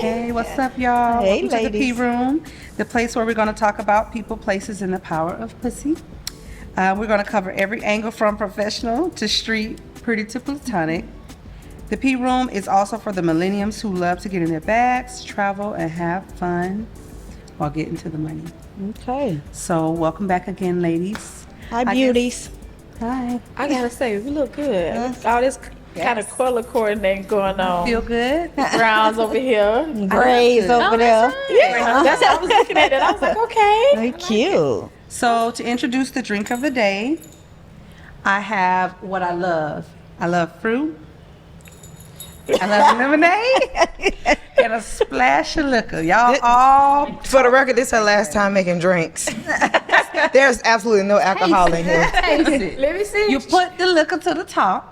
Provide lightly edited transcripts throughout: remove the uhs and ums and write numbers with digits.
Hey, what's up, y'all? Hey, Welcome to the P ladies. Room, the place where we're going to talk about people, places, and the power of pussy. We're going to cover every angle from professional to street, pretty to platonic. The P Room is also for the millenniums who love to get in their bags, travel, and have fun while getting to the money. Okay. So, welcome back again, ladies. Hi, I beauties. Hi. I gotta say, we look good. All this kind of color coordinating going on. Feel good? Browns over here. Grays over there. Yeah, that's how I was looking at it. I was like, okay. They cute. So, to introduce the drink of the day, I have what I love. I love fruit. I love lemonade and a splash of liquor. Y'all all For the record, this is her last time making drinks. There's absolutely no alcohol in here. taste it. Let me see. You put the liquor to the top.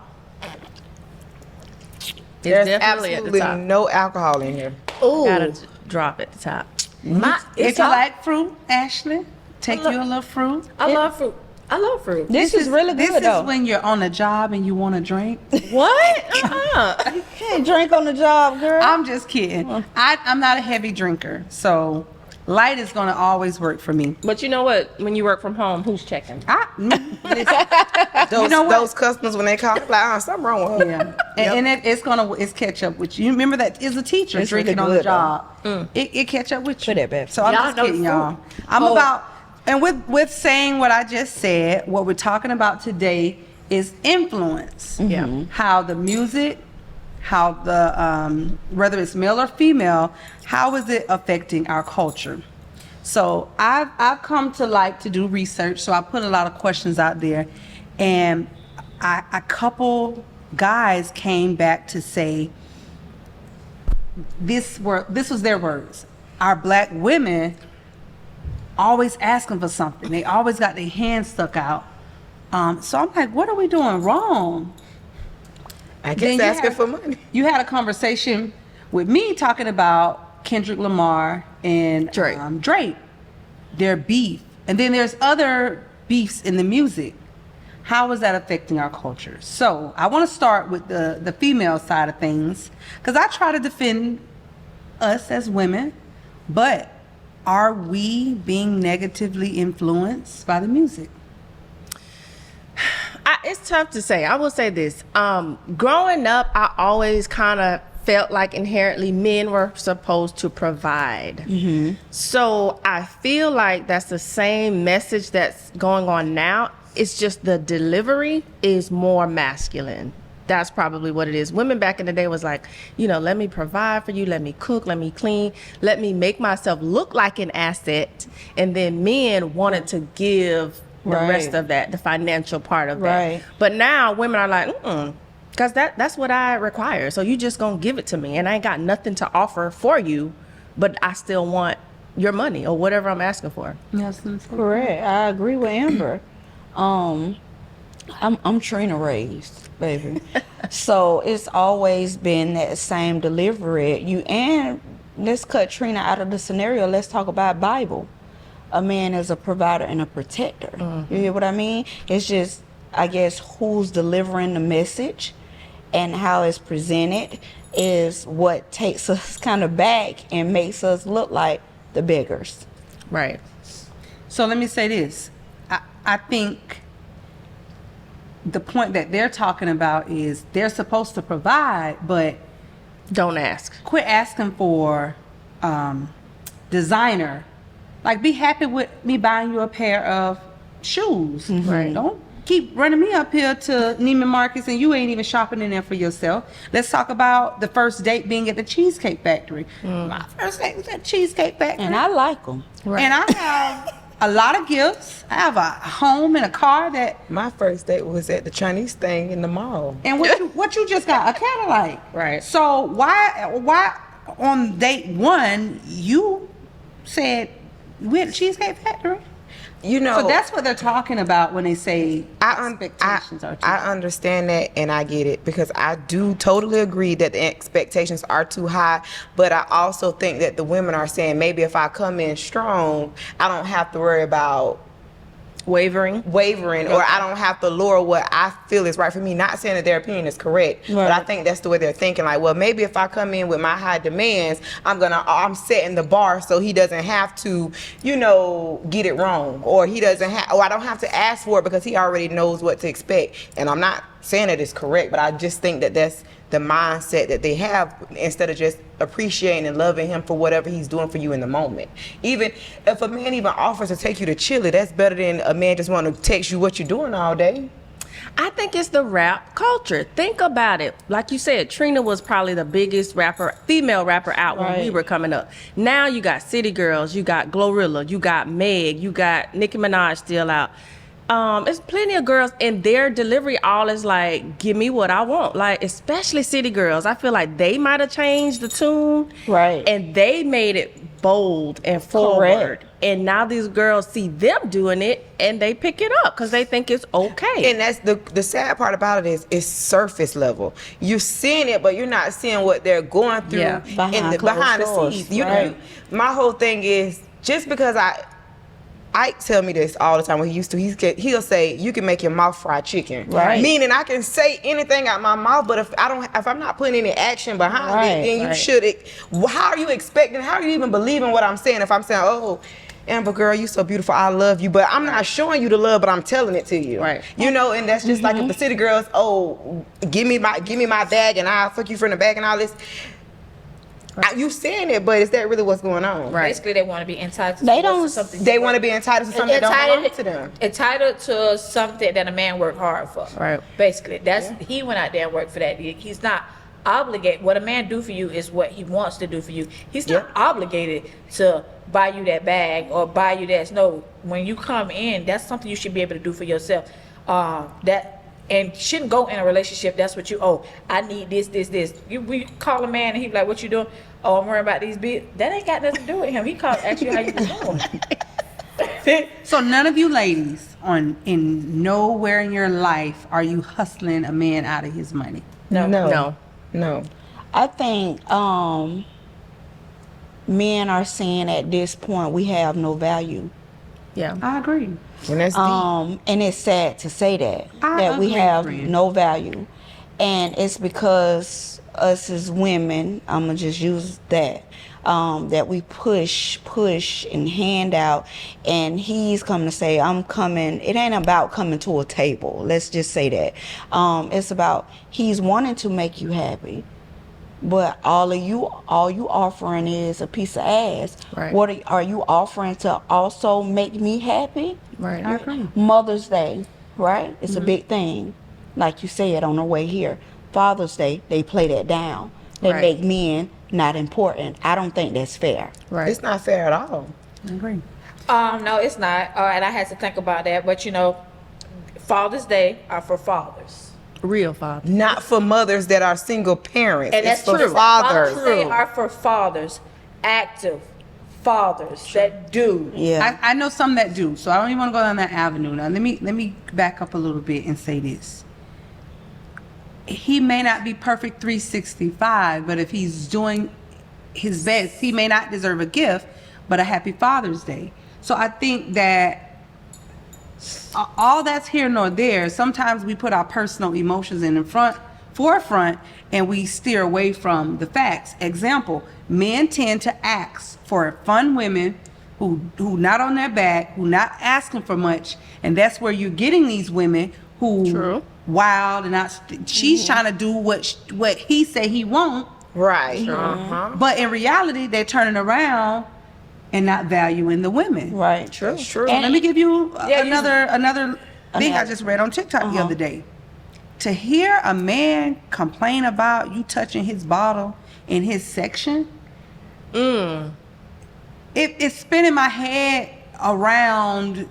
There's definitely at the absolutely top. no alcohol in here. Ooh. Gotta drop at the top. If you like fruit, Ashley, take you a little fruit. I love fruit. I love fruit. This is really This good, though. is when you're on a job and you want to drink. What? Can't drink on the job, girl. I'm just kidding. I'm not a heavy drinker, so light is going to always work for me. But you know what? When you work from home, who's checking? Listen, Those, know what? those customers, when they call, like, something wrong with her. yeah, and it's catch up with you. You remember that is a teacher It's drinking really on the good, job. It catch up with you. Put it back. So I'm Y'all just know kidding, the y'all. fruit. I'm Oh. about, and with saying what I just said, what we're talking about today is influence. Yeah. How the music, how the whether it's male or female, how is it affecting our culture? So I've come to like to do research, so I put a lot of questions out there, and a couple guys came back to say this was their words. Our black women always asking for something. They always got their hands stuck out. So I'm like, what are we doing wrong? I Then guess you asking had- for money. You had a conversation with me talking about Kendrick Lamar and Drake, their beef. And then there's other beefs in the music. How is that affecting our culture? So I want to start with the female side of things, because I try to defend us as women, but are we being negatively influenced by the music? It's tough to say. I will say this. Growing up, I always kind of felt like inherently men were supposed to provide. So I feel like that's the same message that's going on now. It's just the delivery is more masculine. That's probably what it is. Women back in the day was like, let me provide for you, let me cook, let me clean, let me make myself look like an asset. And then men wanted to give the Right. rest of that, the financial part of Right. that. But now women are like, because that's what I require. So you just gonna give it to me, and I ain't got nothing to offer for you, but I still want your money or whatever I'm asking for. Yes, Correct. I agree with Amber. I'm Trina raised, baby. So it's always been that same delivery. And let's cut Trina out of the scenario. Let's talk about Bible. A man is a provider and a protector. You hear what I mean? It's just, I guess, who's delivering the message and how it's presented is what takes us kind of back and makes us look like the beggars. Right. So let me say this. I think the point that they're talking about is they're supposed to provide, but Don't ask. quit asking for designer. Like, be happy with me buying you a pair of shoes. Right. Don't keep running me up here to Neiman Marcus and you ain't even shopping in there for yourself. Let's talk about the first date being at the Cheesecake Factory. My first date was at Cheesecake Factory. And I like them. And I have a lot of gifts. I have a home and a car that. My first date was at the Chinese thing in the mall. And what you just got? A Cadillac. Right. So why on date one you said we at the Cheesecake Factory? So that's what they're talking about when they say expectations are too I high. understand that and I get it, because I do totally agree that the expectations are too high, but I also think that the women are saying maybe if I come in strong, I don't have to worry about Wavering. or I don't have to lower what I feel is right for me. Not saying that their opinion is correct, but I think that's the way they're thinking. Like, well, maybe if I come in with my high demands, I'm setting the bar so he doesn't have to, get it wrong, or I don't have to ask for it because he already knows what to expect. And I'm not saying that it's correct, but I just think that that's the mindset that they have, instead of just appreciating and loving him for whatever he's doing for you in the moment. Even if a man even offers to take you to Chili, that's better than a man just want to text you what you're doing all day. I think it's the rap culture. Think about it. Like you said, Trina was probably the biggest female rapper out when we were coming up. Now you got City Girls, you got Glorilla, you got Meg, you got Nicki Minaj still out. It's plenty of girls, and their delivery all is like, give me what I want. Like, especially City Girls. I feel like they might have changed the tune. Right. And they made it bold and forward. And now these girls see them doing it, and they pick it up because they think it's okay. And that's the sad part about it is it's surface level. You're seeing it, but you're not seeing what they're going through behind the scenes. My whole thing is, just because Ike tell me this all the time. When he'll say, you can make your mouth fried chicken. Right. Meaning I can say anything out my mouth, but if I'm not putting any action behind it, then you should. How are you expecting? How are you even believing what I'm saying? If I'm saying, oh, Amber girl, you so beautiful, I love you, but I'm not showing you the love, but I'm telling it to you. Right. And that's just like if the City Girls, oh, give me my bag and I'll fuck you from the back and all this. Right. You saying it, but is that really what's going on? Right. Basically, they want to be entitled. To something. They want to be entitled to something that don't belong to them. Entitled to something that a man worked hard for. Right. Basically, he went out there and worked for that. He's not obligated. What a man do for you is what he wants to do for you. He's not obligated to buy you that bag or buy you that. No, when you come in, that's something you should be able to do for yourself. And shouldn't go in a relationship. That's what I need this. We call a man and he be like, what you doing? Oh, I'm worried about these bills. That ain't got nothing to do with him. He called, ask you how you doing. So none of you ladies in nowhere in your life are you hustling a man out of his money? No. I think men are saying at this point we have no value. Yeah, I agree. And that's deep. And it's sad to say that we have no value, and it's because us as women, I'm gonna just use that, that we push and hand out, and he's coming to say, I'm coming. It ain't about coming to a table. Let's just say that. It's about he's wanting to make you happy. But all you offering is a piece of ass. Right. What are you offering to also make me happy? Right. I agree. Mother's Day, right? It's a big thing. Like you said on the way here. Father's Day, they play that down. They make men not important. I don't think that's fair. Right. It's not fair at all. I agree. No, it's not. And I had to think about that. But Father's Day are for fathers. Real father. Not for mothers that are single parents. And it's that's for true. fathers. Father's Day are for fathers, active fathers that do. Yeah. I know some that do, so I don't even want to go down that avenue. Now let me back up a little bit and say this. He may not be perfect 365, but if he's doing his best, he may not deserve a gift, but a happy Father's Day. So I think that all that's here nor there. Sometimes we put our personal emotions in the forefront and we steer away from the facts. Example, men tend to ask for fun women who not on their back, who not asking for much, and that's where you're getting these women who wild and not. She's trying to do what he say he won't. Right. But in reality, they're turning around and not valuing the women. Right. True. True. Let me give you another thing I just read on TikTok the other day. To hear a man complain about you touching his bottle in his section, it's spinning my head around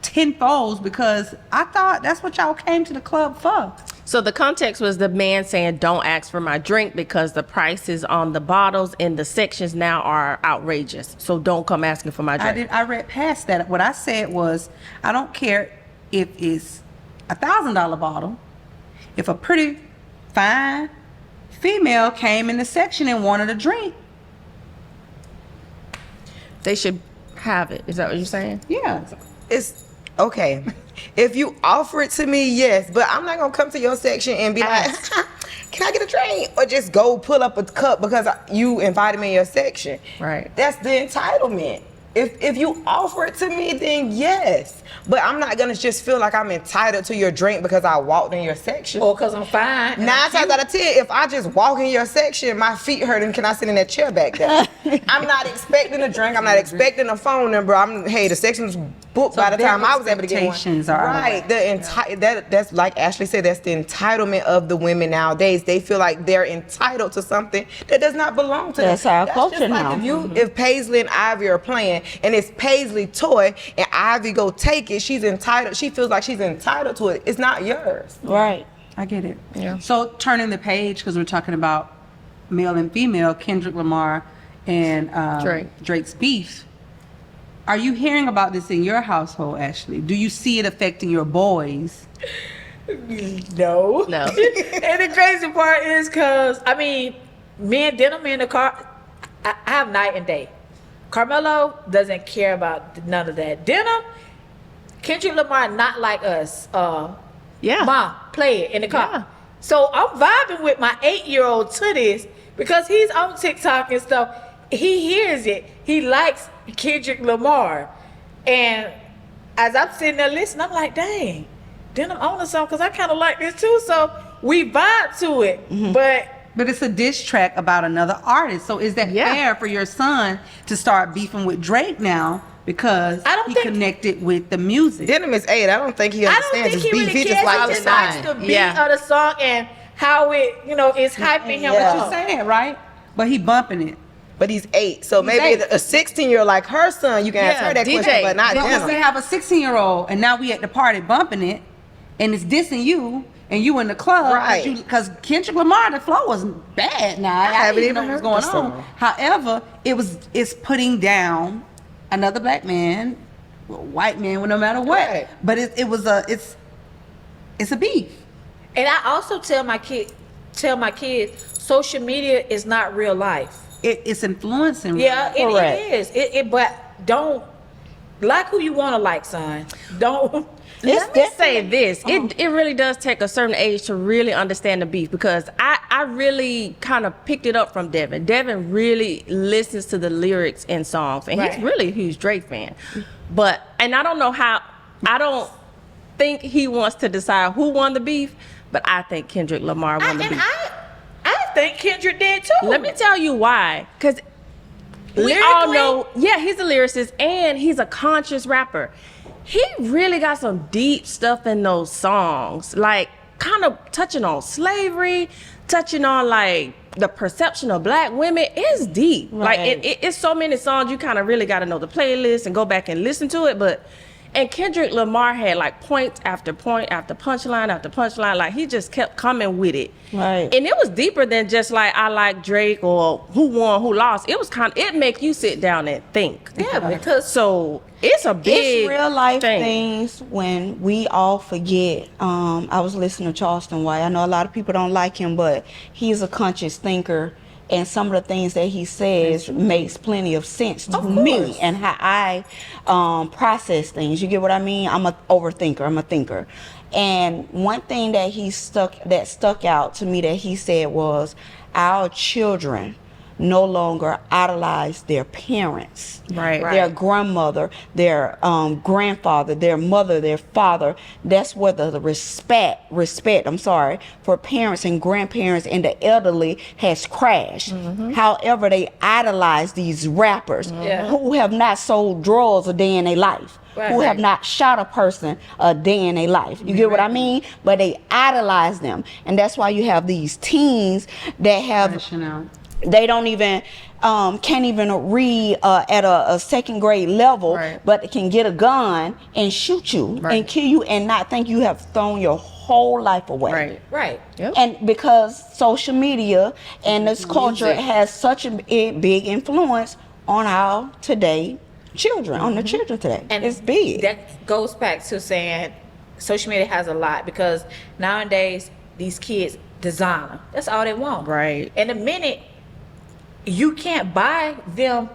tenfold because I thought that's what y'all came to the club for. So the context was the man saying, don't ask for my drink because the prices on the bottles in the sections now are outrageous. So don't come asking for my drink. I read past that. What I said was, I don't care if it's $1,000 bottle. If a pretty fine female came in the section and wanted a drink, They should have it. Is that what you're saying? yeah. Okay. If you offer it to me, yes, but I'm not gonna come to your section and be like, can I get a drink? Or just go pull up a cup because you invited me in your section. Right. That's the entitlement. If you offer it to me, then yes. But I'm not gonna just feel like I'm entitled to your drink because I walked in your section. Or because I'm fine. 9 times out of 10, if I just walk in your section, my feet hurt, and can I sit in that chair back there? I'm not expecting a drink. I'm not expecting a phone number. Hey, the section's booked by the their time I was able to get one. expectations are Right. That's like Ashley said. That's the entitlement of the women nowadays. They feel like they're entitled to something that does not belong to them. That's our just culture like now. If Paisley and Ivy are playing, and it's Paisley toy, and Ivy go take it, she's entitled. She feels like she's entitled to it. It's not yours. Right. I get it. Yeah. So turning the page, because we're talking about male and female, Kendrick Lamar and Drake's beef. Are you hearing about this in your household, Ashley? Do you see it affecting your boys? No. No. And the crazy part is because, I mean, me and Denim in the car, I have night and day. Carmelo doesn't care about none of that. Denim, Kendrick Lamar, not like us. Yeah. Mom, play it in the car. Yeah. So I'm vibing with my 8-year-old to this because he's on TikTok and stuff. He hears it. He likes Kendrick Lamar. And as I'm sitting there listening, I'm like, dang, Denim on to something because I kind of like this too. So we vibe to it. But it's a diss track about another artist. So is that Yeah. fair for your son to start beefing with Drake now because I don't he think- connected with the music? Denim is 8. I don't think he I don't understands think his he beef. really He cares. just likes He the just likes sign. the beat Yeah. of the song and how it, is hyping him Yeah. What up. you saying, right? But he bumping it. But he's 8. So maybe 8. a 16-year-old like her son, you can ask Yeah, her that DJ, question, but not But once they Denim. have a 16-year-old and now we at the party bumping it and it's dissing you and you in the club Right. because Kendrick Lamar, the flow was bad now. I haven't didn't even know what was heard going the on. song. However, it's putting down another black man, white man, no matter what. Right. But it's a beef. And I also tell my kids, social media is not real life. It's influencing. Yeah, Correct. it is. But don't like who you want to like, son. Don't. Let me say this. It really does take a certain age to really understand the beef because I really kind of picked it up from Devin. Devin really listens to the lyrics in songs and Right. he's really a huge Drake fan. And I don't know how, I don't think he wants to decide who won the beef, but I think Kendrick Lamar won the beef. I think Kendrick did too. Let me tell you why. Because we all know, yeah, he's a lyricist and he's a conscious rapper. He really got some deep stuff in those songs, like kind of touching on slavery, touching on like the perception of black women. It's deep. Like it's so many songs you kind of really got to know the playlist and go back and listen to it. And Kendrick Lamar had like point after point after punchline after punchline. Like he just kept coming with it. Right. And it was deeper than just like I like Drake or who won, who lost. It was it make you sit down and think. Yeah, because So it's a big It's real life thing. things when we all forget. I was listening to Charleston White. I know a lot of people don't like him, but he's a conscious thinker. And some of the things that he says makes plenty of sense to me and how I process things. You get what I mean? I'm a overthinker. I'm a thinker. And one thing that stuck out to me that he said was, our children no longer idolize their parents, Right. their grandmother, their grandfather, their mother, their father. That's where the respect, for parents and grandparents and the elderly has crashed. However, they idolize these rappers who have not sold drugs a day in their life. Who have not shot a person a day in their life. You get what I mean? But they idolize them. And that's why you have these teens that have they don't even can't even read at a second grade level, but they can get a gun and shoot you and kill you and not think you have thrown your whole life away. right. Yep. And because social media and this culture has such a big influence on our today children, on the children today. And it's big. That goes back to saying social media has a lot because nowadays these kids designer. That's all they want. Right. And the minute you can't buy them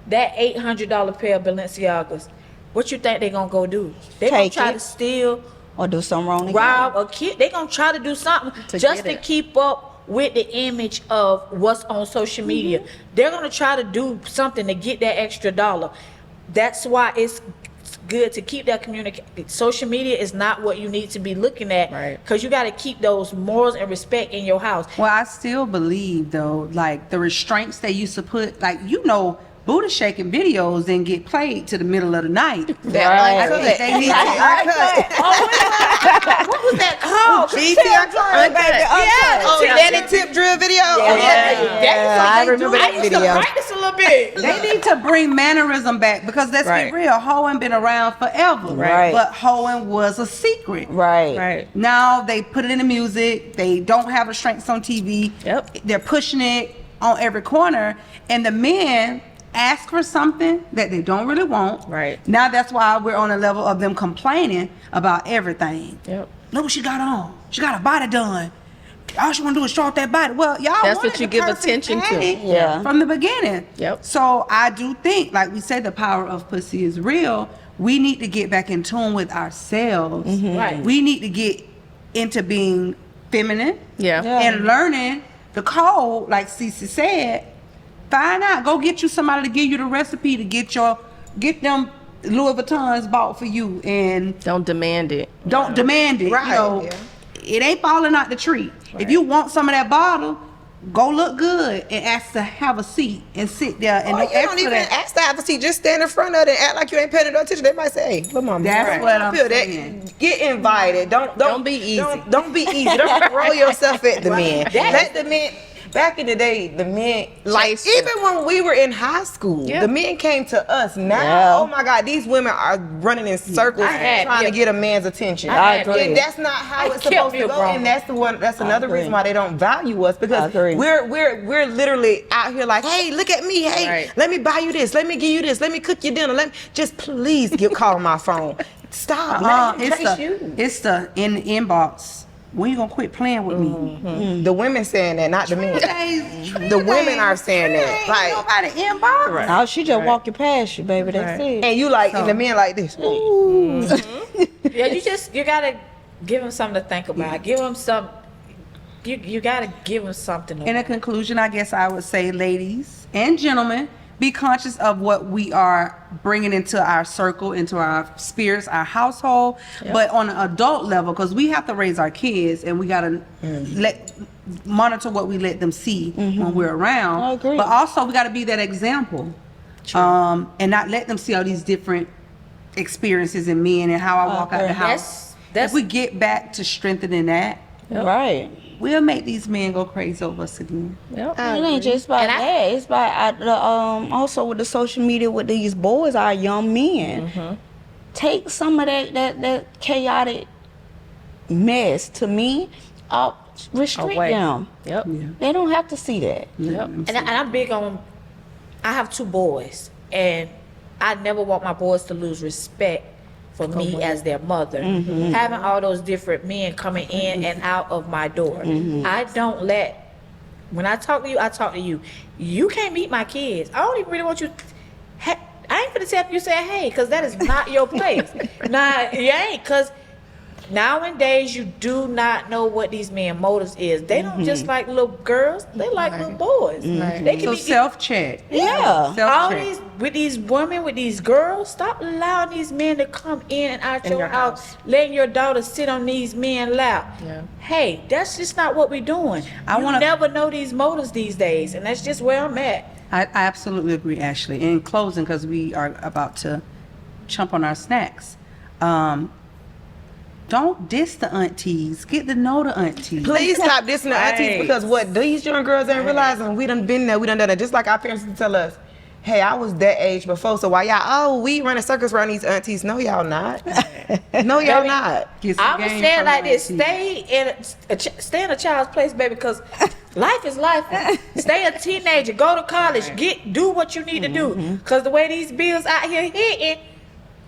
that $800 pair of Balenciagas, what you think they gonna go do? They gonna Take try it. to steal, Or do something wrong again. rob, or kill. They gonna try to do something just to keep up with the image of what's on social media. They're gonna try to do something to get that extra dollar. That's why it's good to keep that communication. Social media is not what you need to be looking at, Right. because you got to keep those morals and respect in your house. Well, I still believe though, like the restraints they used to put, like Buddha shaking videos didn't get played to the middle of the night. Right. They need to What was that called? Oh, Danny Tip drill video. I remember I that used to video. practice a little bit. They need to bring mannerism back because let's Right. be real, hoeing been around forever. Right. But hoeing was a secret. Right. Right. Now they put it in the music. They don't have restraints on TV. Yep. They're pushing it on every corner, and the men ask for something that they don't really want. Right. Now that's why we're on a level of them complaining about everything. Yep. Look what she got on. She got a body done. All she want to do is show off that body. Well, y'all That's wanted what you the give perfect attention to. body Yeah. from the beginning. Yep. So I do think, like we say, the power of pussy is real. We need to get back in tune with ourselves. Right. We need to get into being feminine Yeah. and learning the code, like Cece said. Find out. Go get you somebody to give you the recipe to get them Louis Vuittons bought for you, and Don't demand it. don't demand it. Right, You know, yeah. it ain't falling out the tree. If you want some of that bottle, go look good and ask to have a seat and sit there and Or no you don't extra even that. ask to have a seat. Just stand in front of it and act like you ain't paying no attention. They might say, "Hey, look, mama." That's what I'm Feel that. saying. Get invited. Don't be easy. Don't be easy. Don't throw yourself at the men. That Let the men. Back in the day, the men, like Chase even when we were in high school, Yeah. the men came to us. Now, Yeah. oh my God, these women are running in circles I had- trying yeah. to get a man's attention. I agree. And that's not how I it's kept supposed me to a go. grown And that's the one. That's another agree. reason why they don't value us, I because agree. we're literally out here like, hey, look at me, hey, Right. let me buy you this, let me give you this, let me cook you dinner, let me just please call my phone. Stop. Let me trace you. It's the in the inbox. When you gonna quit playing with me? The women saying that, not the men. The women are saying that. Like, Nobody inbox. No, she just walking past you, baby. That's it. and you like, and the men like this. Yeah, you gotta give them something to think about. Give them some. You gotta give them something. In a conclusion, I guess I would say, ladies and gentlemen, be conscious of what we are bringing into our circle, into our spirits, our household, but on an adult level, because we have to raise our kids and we gotta monitor what we let them see when we're around. I agree. But also, we gotta be that example, and not let them see all these different experiences in men and how I walk out the agree. house. That's If we get back to strengthening that, Right. we'll make these men go crazy over us again. Yep. It ain't just about And I- that. It's about also with the social media with these boys, our young men. Take some of that chaotic mess to me, restrict Away. them. Yep. They don't have to see that. Yep. and I'm big on. I have 2 boys, and I never want my boys to lose respect for me as their mother. Having all those different men coming in and out of my door, I don't let. When I talk to you, I talk to you. You can't meet my kids. I don't even really want you. I ain't gonna tell you say hey, because that is not your place. Nah, you ain't, because nowadays you do not know what these men motives is. They don't just like little girls, they like little boys. They can So be self-check. Yeah. all Self-check. these with these women, with these girls. Stop allowing these men to come in and out your your house, letting your daughter sit on these men lap. Yeah. Hey, that's just not what we're doing. I You wanna- never know these motives these days, and that's just where I'm at. I absolutely agree, Ashley. In closing, because we are about to chump on our snacks, don't diss the aunties. Get to know the aunties. Please stop dissing the aunties, Right. because what these young girls ain't realizing, we done been there, we done done that. Just like our parents used to tell us, hey, I was that age before, so why y'all, we running circles around these aunties. No, y'all not. No, y'all not. Get some I would game say it from like the this: aunties. stay in a child's place, baby, because life is life. Stay a teenager, go to college, do what you need to do, because the way these bills out here hitting,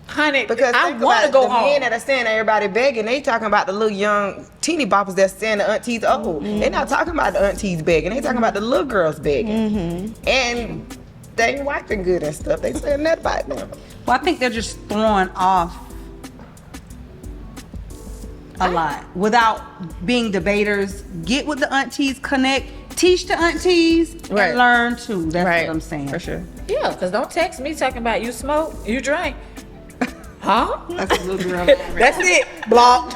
honey, Because I think want to about go the home. men that are saying everybody begging, they talking about the little young teeny boppers that's saying the aunties old. They not talking about the aunties begging. They talking about the little girls begging. And they ain't wiping good and stuff. They saying that about them. Well, I think they're just throwing off a lot without being debaters. Get with the aunties, connect, teach the aunties, Right. and learn too. That's Right. what I'm saying. For sure. Yeah, because don't text me talking about you smoke, you drink. Huh? That's a little girl. That's it. Blocked.